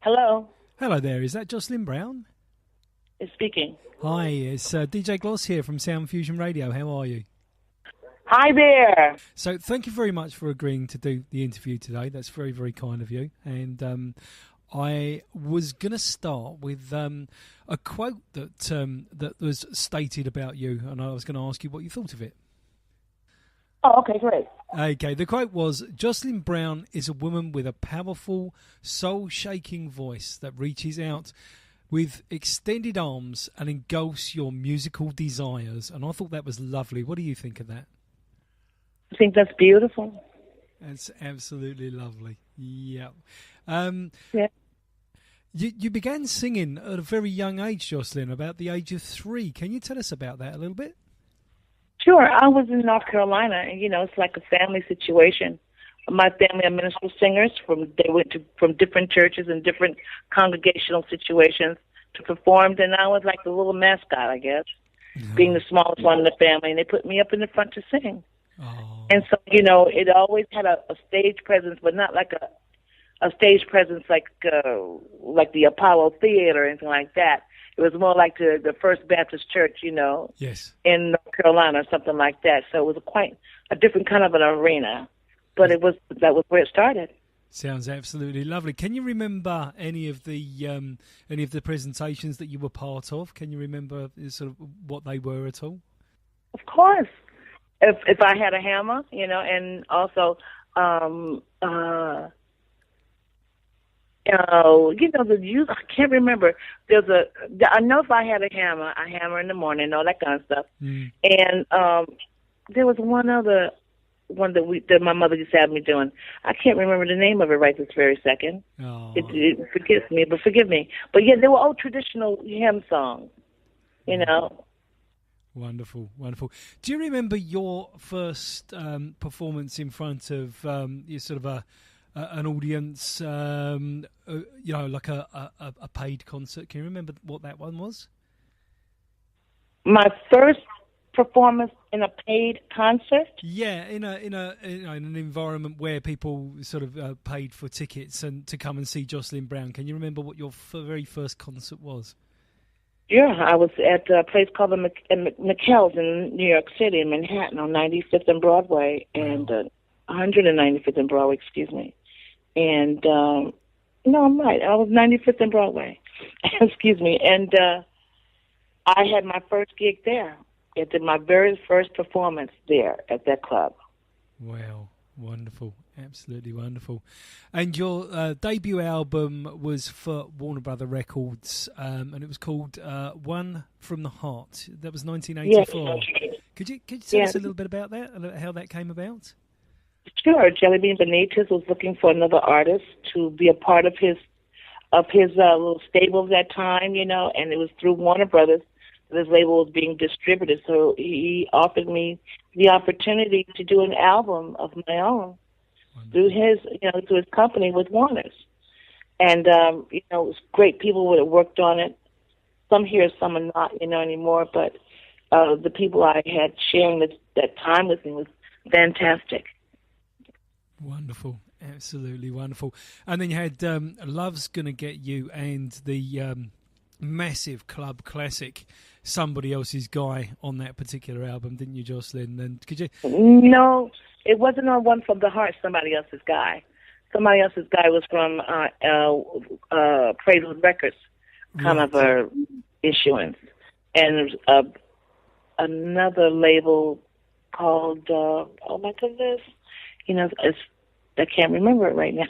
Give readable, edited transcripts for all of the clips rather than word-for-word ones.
Hello, Hello there, is that Jocelyn Brown? it's speaking. Hi, it's DJ Gloss here from Sound Fusion Radio. How are you? Hi there. So, thank you very much for agreeing to do the interview today. That's very, very kind of you. And I was going to start with a quote that was stated about you, and I was going to ask you what you thought of it. Oh, okay, great. Okay, the quote was, Jocelyn Brown is a woman with a powerful, soul-shaking voice that reaches out with extended arms and engulfs your musical desires. And I thought that was lovely. What do you think of that? I think that's beautiful. That's absolutely lovely. Yeah. Yeah. You began singing at a very young age, Jocelyn, about the age of 3. Can you tell us about that a little bit? Sure, I was in North Carolina, and it's like a family situation. My family are minister singers. They went from different churches and different congregational situations to perform, and I was like the little mascot, I guess, being the smallest one in the family, and they put me up in the front to sing. Oh. And so, it always had a stage presence, but not like a stage presence like the Apollo Theater or anything like that. It was more like the First Baptist Church, Yes. in North Carolina or something like that. So it was quite a different kind of an arena, but that was where it started. Sounds absolutely lovely. Can you remember any of the presentations that you were part of? Can you remember sort of what they were at all? Of course, if I had a hammer, and also. The youth, I can't remember. I know if I had a hammer in the morning, all that kind of stuff. Mm. And there was one other one that my mother just had me doing. I can't remember the name of it right this very second. Oh. It forgives me, but forgive me. But yeah, they were all traditional hymn songs, Wonderful, wonderful. Do you remember your first performance in front of an audience, like a paid concert? Can you remember what that one was? My first performance in a paid concert? Yeah, in an environment where people sort of paid for tickets and to come and see Jocelyn Brown. Can you remember what your very first concert was? Yeah, I was at a place called the McKell's in New York City, in Manhattan, on 95th and Broadway, and 195th and Broadway, excuse me. And, no, I'm right. I was 95th and Broadway. Excuse me. And I had my first gig there. I did my very first performance there at that club. Wow. Wonderful. Absolutely wonderful. And your debut album was for Warner Brother Records, and it was called One from the Heart. That was 1984. Yes. Could you tell us a little bit about that and how that came about? Sure. Jelly Bean Benitez was looking for another artist to be a part of his little stable at that time, and it was through Warner Brothers that his label was being distributed. So he offered me the opportunity to do an album of my own through his company with Warner's. And, it was great people that worked on it. Some here, some are not, anymore, but the people I had sharing that time with me was fantastic. Wonderful, absolutely wonderful. And then you had Love's Gonna Get You and the massive club classic Somebody Else's Guy on that particular album, didn't you, Jocelyn? And could you? No, it wasn't on One from the Heart, Somebody Else's Guy. Somebody Else's Guy was from Praise Records, kind of a issuance. And there's another label called, oh my goodness, I can't remember it right now.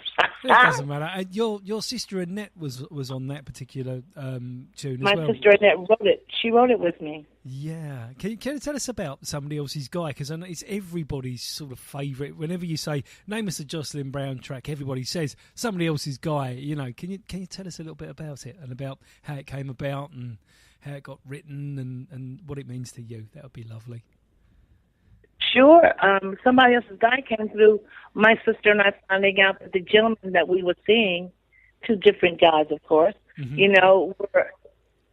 It doesn't matter. Your sister Annette was on that particular tune as well. My sister Annette wrote it. She wrote it with me. Yeah. Can you tell us about Somebody Else's Guy? Because I know it's everybody's sort of favourite. Whenever you say, name us a Jocelyn Brown track, everybody says Somebody Else's Guy. Can you tell us a little bit about it and about how it came about and how it got written and what it means to you? That would be lovely. Sure. Somebody Else's Guy came through my sister and I finding out that the gentlemen that we were seeing, two different guys, of course,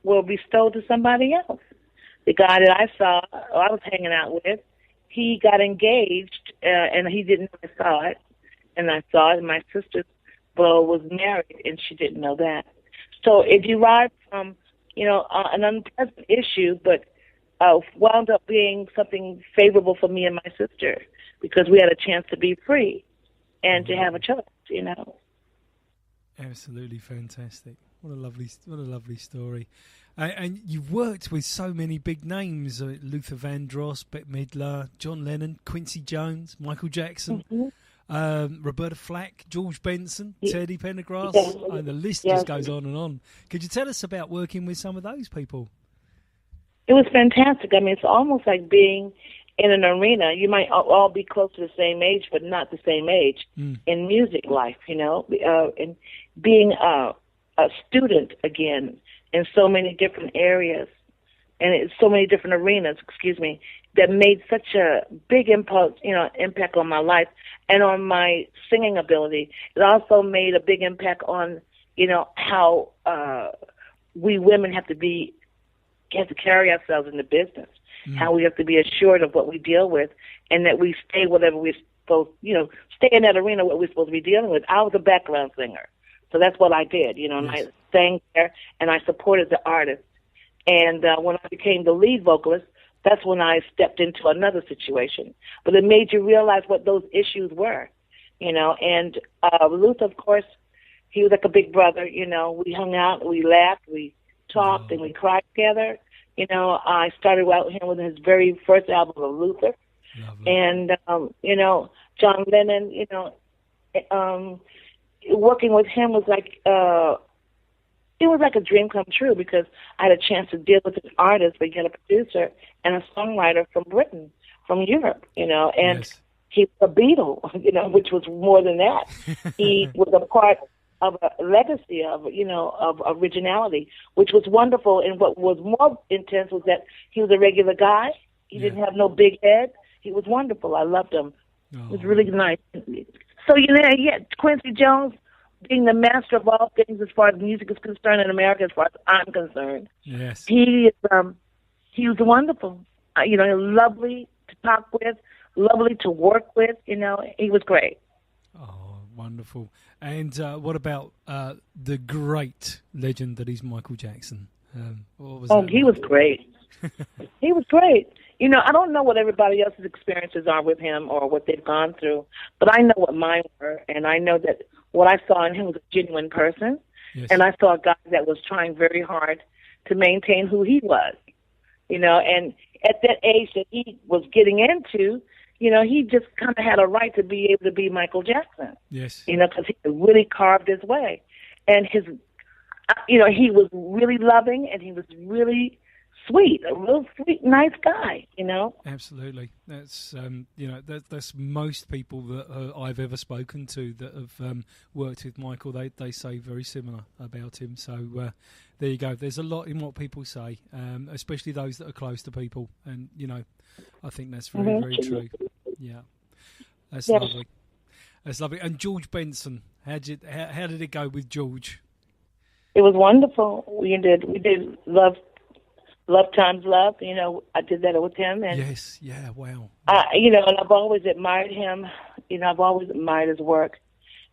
were bestowed to somebody else. The guy that I was hanging out with, he got engaged, and he didn't know I saw it. And I saw it, and my sister but was married, and she didn't know that. So it derived from, an unpleasant issue, but wound up being something favorable for me and my sister because we had a chance to be free and to have a child. Absolutely fantastic. What a lovely story. And you've worked with so many big names: Luther Vandross, Bette Midler, John Lennon, Quincy Jones, Michael Jackson, Roberta Flack, George Benson, Teddy Pendergrass, and the list just goes on and on. Could you tell us about working with some of those people? It was fantastic. I mean, it's almost like being in an arena. You might all be close to the same age, but not the same age in music life, and being a student again in so many different areas and in so many different arenas, that made such a big impact on my life and on my singing ability. It also made a big impact on, how we women have to carry ourselves in the business, how we have to be assured of what we deal with, and that we stay whatever we're supposed, stay in that arena what we're supposed to be dealing with. I was a background singer, so that's what I did, and I sang there, and I supported the artist. And when I became the lead vocalist, that's when I stepped into another situation. But it made you realize what those issues were, And Luther, of course, he was like a big brother, We hung out, we laughed, we talked, and we cried together. I started out with him with his very first album of Luther. Lovely. And, John Lennon, working with him was like, it was like a dream come true because I had a chance to deal with an artist, but yet a producer and a songwriter from Britain, from Europe, and he was a Beatle, which was more than that. He was a part of a legacy of originality, which was wonderful. And what was more intense was that he was a regular guy. He didn't have no big head. He was wonderful. I loved him. Oh. It was really nice. So, Quincy Jones being the master of all things as far as music is concerned in America, as far as I'm concerned. Yes. He was wonderful. Lovely to talk with, lovely to work with. He was great. Oh, wonderful. And what about the great legend that is Michael Jackson? He was great. He was great. I don't know what everybody else's experiences are with him or what they've gone through, but I know what mine were, and I know that what I saw in him was a genuine person, and I saw a guy that was trying very hard to maintain who he was, and at that age that he was getting into, he just kind of had a right to be able to be Michael Jackson. Yes. Because he really carved his way. And he was really loving and he was really sweet, a real sweet, nice guy, Absolutely. That's, that's most people that I've ever spoken to that have worked with Michael. They say very similar about him. So there you go. There's a lot in what people say, especially those that are close to people. And, I think that's very, very true. Yeah. That's lovely. That's lovely. And George Benson, how did it go with George? It was wonderful. We did Love Times Love. I did that with him. And yes. Yeah. Wow. And I've always admired him. I've always admired his work,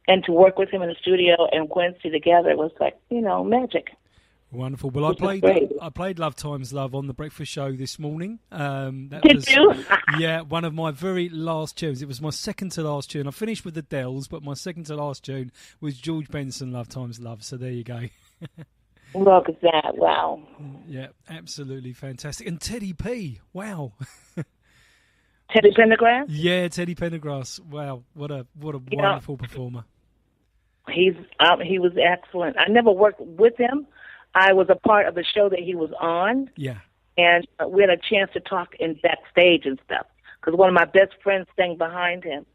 and to work with him in the studio and Quincy together was like, magic. Wonderful. Well, I played Love Times Love on the breakfast show this morning. Did you? Yeah, one of my very last tunes. It was my second to last tune. I finished with the Dells, but my second to last tune was George Benson, Love Times Love. So there you go. Look at that. Wow. Yeah, absolutely fantastic. And Teddy P. Wow. Teddy Pendergrass? Yeah, Teddy Pendergrass. Wow, what a wonderful performer. He was excellent. I never worked with him. I was a part of the show that he was on. Yeah. And we had a chance to talk in backstage and stuff because one of my best friends sang behind him.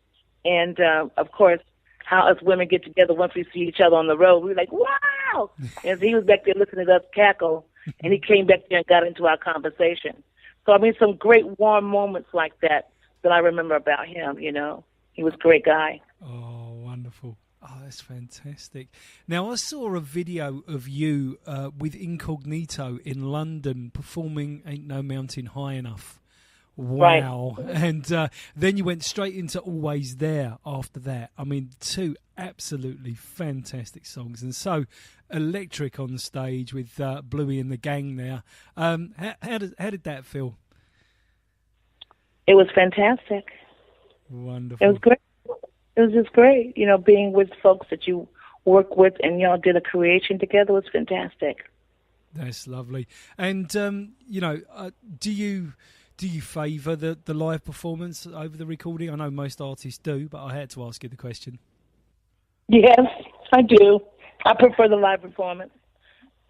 And, of course, how us women get together once we see each other on the road, we were like, wow! And he was back there listening to us cackle, and he came back there and got into our conversation. So, some great warm moments like that I remember about him, He was a great guy. Oh, wonderful. Oh, that's fantastic. Now, I saw a video of you with Incognito in London performing Ain't No Mountain High Enough. Wow. Right. And then you went straight into Always There after that. 2 absolutely fantastic songs, and so electric on the stage with Bluey and the gang there. How did that feel? It was fantastic. Wonderful. It was great. It was just great, being with folks that you work with, and y'all did a creation together was fantastic. That's lovely. And do you favour the live performance over the recording? I know most artists do, but I had to ask you the question. Yes, I do. I prefer the live performance.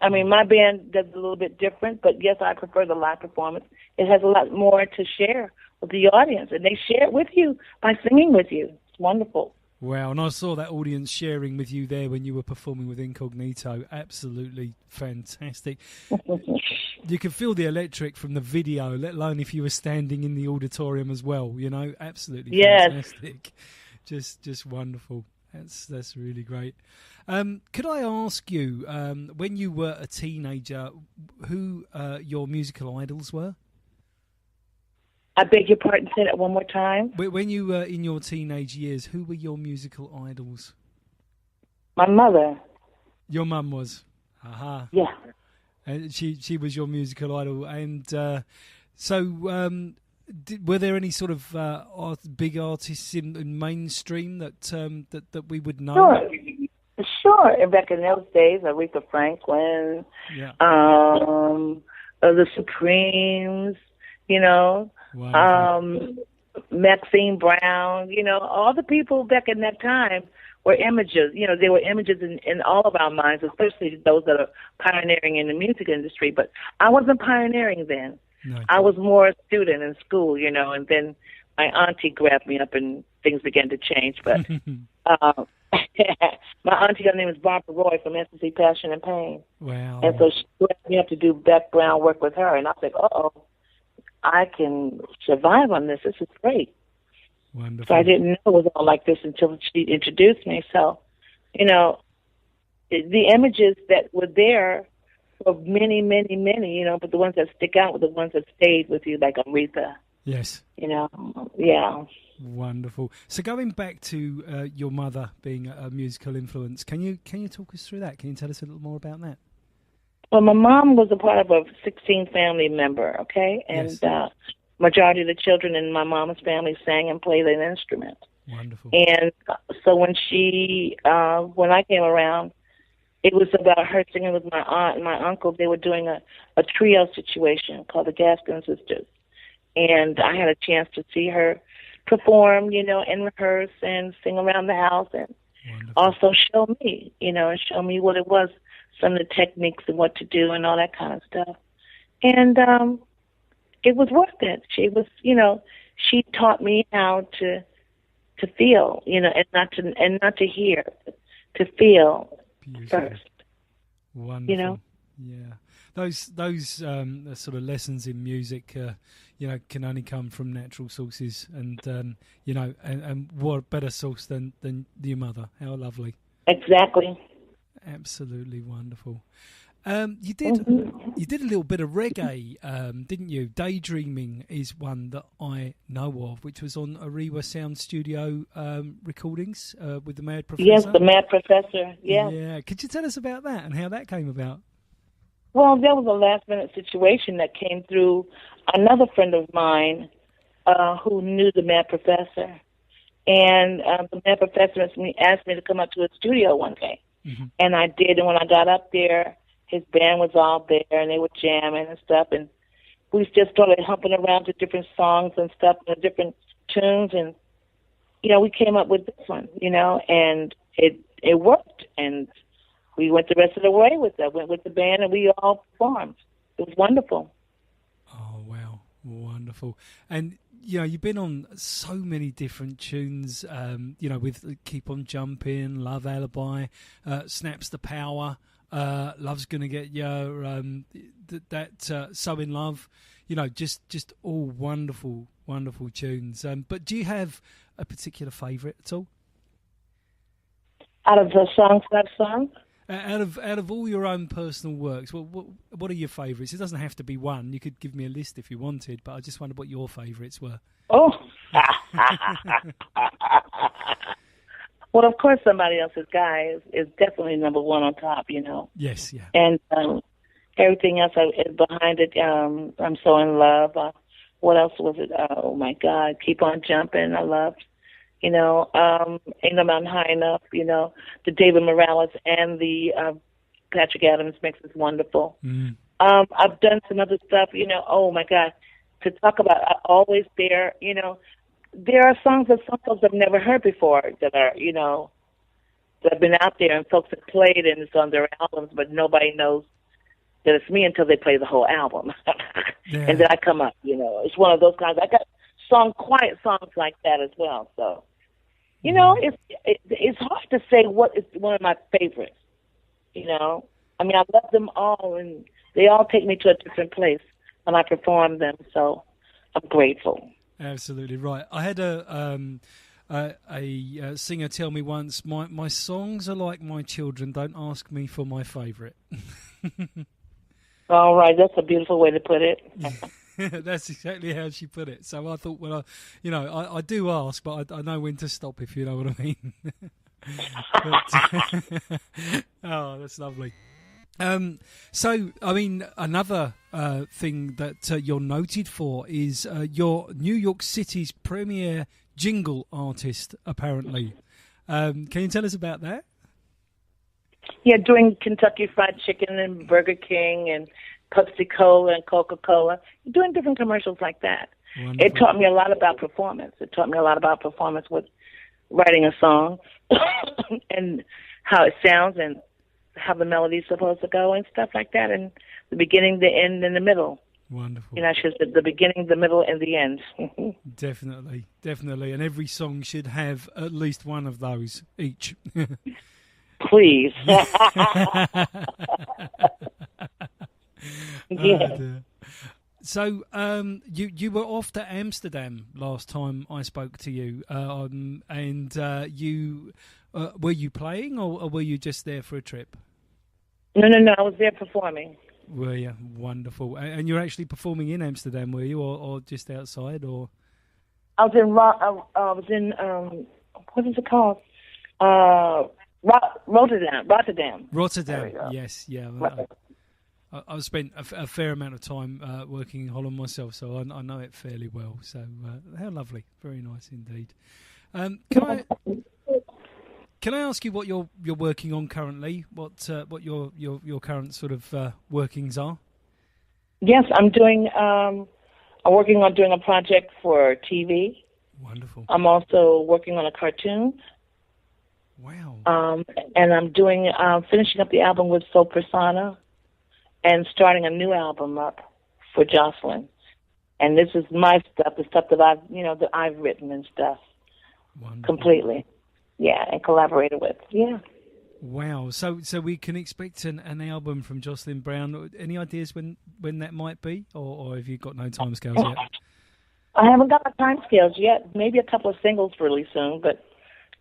I mean, my band does a little bit different, but yes, I prefer the live performance. It has a lot more to share with the audience, and they share it with you by singing with you. It's wonderful. Wow, and I saw that audience sharing with you there when you were performing with Incognito. Absolutely fantastic. You can feel the electric from the video, let alone if you were standing in the auditorium as well. Absolutely fantastic. Just wonderful. That's really great. Could I ask you, when you were a teenager, who your musical idols were? I beg your pardon, say that one more time. When you were in your teenage years, who were your musical idols? My mother. Your mum was? Aha. Yeah. And she was your musical idol. And were there any sort of big artists in mainstream that we would know? Sure. And back in those days, Aretha Franklin, the Supremes, Maxine Brown, all the people back in that time were images. They were images in all of our minds, especially those that are pioneering in the music industry. But I wasn't pioneering then. No. I was more a student in school, and then my auntie grabbed me up and things began to change. But my auntie, her name is Barbara Roy from S&C Passion and Pain. Wow. And so she grabbed me up to do background work with her, and I was like, uh-oh, I can survive on this. This is great. Wonderful. So I didn't know it was all like this until she introduced me. So, the images that were there were many, many, many, but the ones that stick out were the ones that stayed with you, like Aretha. Yes. Yeah. Wonderful. So going back to your mother being a musical influence, can you talk us through that? Can you tell us a little more about that? Well, my mom was a part of a 16 family member, okay? And yes. Majority of the children in my mom's family sang and played an instrument. Wonderful. And so when I came around, it was about her singing with my aunt and my uncle. They were doing a trio situation called the Gaston Sisters. And I had a chance to see her perform, and rehearse and sing around the house, and wonderful. Also show me, and show me what it was, some of the techniques and what to do and all that kind of stuff. And it was worth it. She was, she taught me how to feel, and not to hear, to feel. Beautiful. First. Wonderful. Yeah. Those sort of lessons in music, can only come from natural sources, and and what better source than your mother? How lovely. Exactly. Absolutely wonderful. You did a little bit of reggae, didn't you? Daydreaming is one that I know of, which was on Ariwa Sound Studio recordings with the Mad Professor. Yes, the Mad Professor. Yeah. Yeah. Could you tell us about that and how that came about? Well, there was a last-minute situation that came through another friend of mine who knew the Mad Professor. And the Mad Professor asked me to come up to his studio one day. Mm-hmm. And I did. And when I got up there, his band was all there, and they were jamming and stuff. And we just started humping around to different songs and stuff, and different tunes. And, we came up with this one, and it worked. And we went the rest of the way with that. Went with the band, and we all performed. It was wonderful. Oh, wow. Wonderful. And, you've been on so many different tunes, with Keep On Jumping, Love Alibi, Snaps the Power, Love's Gonna Get You, So In Love, just all wonderful, wonderful tunes. But do you have a particular favourite at all? Out of the songs that I've sung? Out of all your own personal works, what are your favourites? It doesn't have to be one. You could give me a list if you wanted, but I just wondered what your favourites were. Oh, Well, of course, Somebody Else's Guy is definitely number one on top, you know. Yes, yeah. And everything else is behind it. I'm So in Love. What else was it? Oh, my God. Keep on Jumping. I loved. You know, Ain't No Mountain High Enough, you know. The David Morales and the Patrick Adams mix is wonderful. Mm. I've done some other stuff, you know. Oh, my God. To talk about Always There, you know. There are songs that some folks have never heard before that are, you know, that have been out there and folks have played and it's on their albums, but nobody knows that it's me until they play the whole album. Yeah. And then I come up, you know. It's one of those kinds. I got quiet songs like that as well. So, you know, it's hard to say what is one of my favorites, you know. I mean, I love them all, and they all take me to a different place when I perform them, so I'm grateful. Absolutely right. I had a singer tell me once, my songs are like my children. Don't ask me for my favourite. All right, that's a beautiful way to put it. That's exactly how she put it. So I thought, well, I do ask, but I know when to stop, if you know what I mean. Oh, that's lovely. So, I mean, another thing that you're noted for is you're New York City's premier jingle artist, apparently. Can you tell us about that? Yeah, doing Kentucky Fried Chicken and Burger King and Pepsi Cola and Coca-Cola, doing different commercials like that. Wonderful. It taught me a lot about performance. It taught me a lot about performance with writing a song and how it sounds and how the melody's supposed to go and stuff like that, and the beginning, the end, and the middle. Wonderful. You know, just the beginning, the middle, and the end. Definitely. And every song should have at least one of those each. Please. Yeah. So, you were off to Amsterdam last time I spoke to you, and you were you playing or were you just there for a trip? No, I was there performing. Were you? Wonderful. And you're actually performing in Amsterdam, were you, or just outside, or? I was in what is it called? Rotterdam. Yes, yeah. I've spent a fair amount of time working in Holland myself, so I know it fairly well. So how lovely, very nice indeed. Can I ask you what you're working on currently? What your current sort of workings are? Yes, I'm working on doing a project for TV. Wonderful. I'm also working on a cartoon. Wow. And I'm doing finishing up the album with Soul Persona, and starting a new album up for Jocelyn. And this is my stuff, the stuff that I've written and stuff. Wonderful. Completely. Yeah, and collaborated with. Yeah. Wow. So we can expect an album from Jocelyn Brown. Any ideas when that might be, or have you got no timescales yet? I haven't got my timescales yet. Maybe a couple of singles really soon, but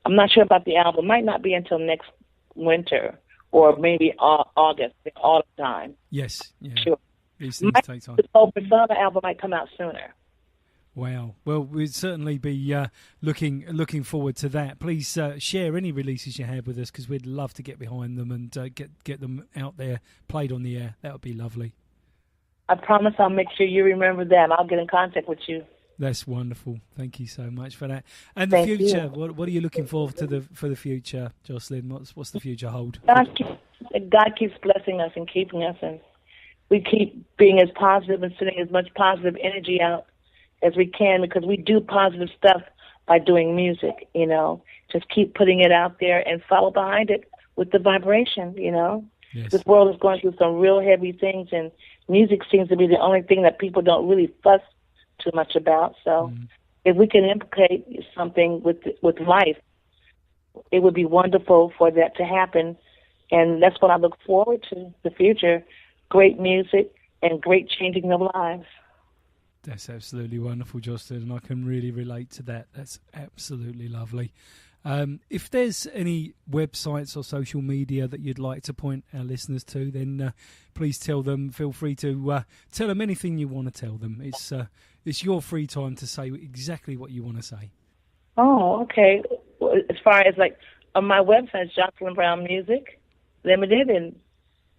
I'm not sure about the album. Might not be until next winter or maybe August, the autumn time. Yes. Yeah. Sure. These things take time. The Soul Persona album might come out sooner. Wow. Well, we'd certainly be looking forward to that. Please share any releases you have with us, because we'd love to get behind them and get them out there, played on the air. That would be lovely. I promise I'll make sure you remember that. I'll get in contact with you. That's wonderful. Thank you so much for that. And the future, what are you looking for the future, Jocelyn? What's the future hold? God keeps blessing us and keeping us, and we keep being as positive and sending as much positive energy out as we can, because we do positive stuff by doing music, you know. Just keep putting it out there and follow behind it with the vibration, you know. Yes. This world is going through some real heavy things, and music seems to be the only thing that people don't really fuss too much about. So if we can implicate something with life, it would be wonderful for that to happen. And that's what I look forward to, the future. Great music and great changing of lives. That's absolutely wonderful, Jocelyn, and I can really relate to that. That's absolutely lovely. If there's any websites or social media that you'd like to point our listeners to, then please tell them. Feel free to tell them anything you want to tell them. It's your free time to say exactly what you want to say. Oh, okay. As far as like on my website, Jocelyn Brown Music Limited, and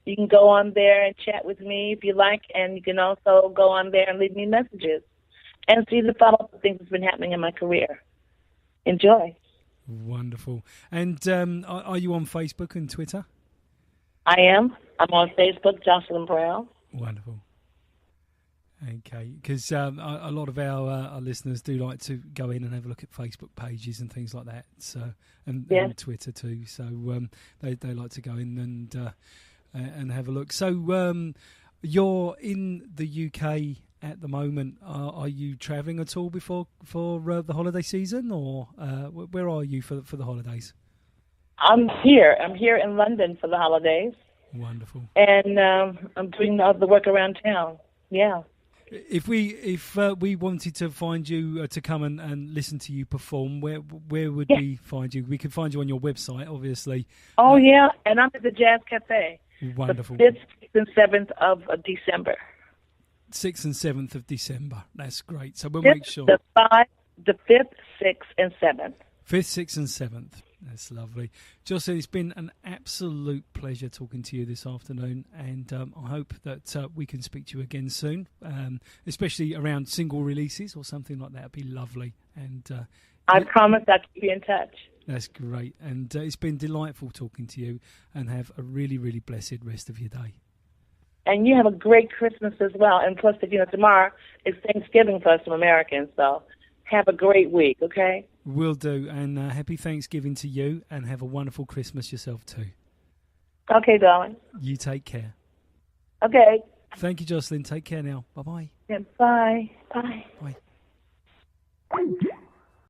you can go on there and chat with me if you like, and you can also go on there and leave me messages and see the follow-up things that's been happening in my career. Enjoy. Wonderful. And are you on Facebook and Twitter? I am. I'm on Facebook, Jocelyn Brown. Wonderful. Okay, because a lot of our listeners do like to go in and have a look at Facebook pages and things like that, so and Twitter too. So they like to go in and have a look. So you're in the UK at the moment. Are you travelling at all for the holiday season, or where are you for the holidays? I'm here. I'm here in London for the holidays. Wonderful. And I'm doing the work around town. Yeah. If we wanted to find you to come and listen to you perform, where would we find you? We could find you on your website, obviously. Oh yeah, and I'm at the Jazz Cafe. Wonderful. The 5th, 6th, and 7th of December. 6th and 7th of December. That's great. So we'll make sure. The 5th, 6th, and 7th. 5th, 6th, and 7th. That's lovely. Jocelyn, it's been an absolute pleasure talking to you this afternoon, and I hope that we can speak to you again soon, especially around single releases or something like that. It'd be lovely. And I promise I'll keep you in touch. That's great. And it's been delightful talking to you, and have a really, really blessed rest of your day. And you have a great Christmas as well. And plus, tomorrow is Thanksgiving for some Americans, so have a great week, okay? Will do, and happy Thanksgiving to you, and have a wonderful Christmas yourself too. Okay, darling. You take care. Okay. Thank you, Jocelyn. Take care now. Bye-bye. Yeah, bye. Bye. Bye.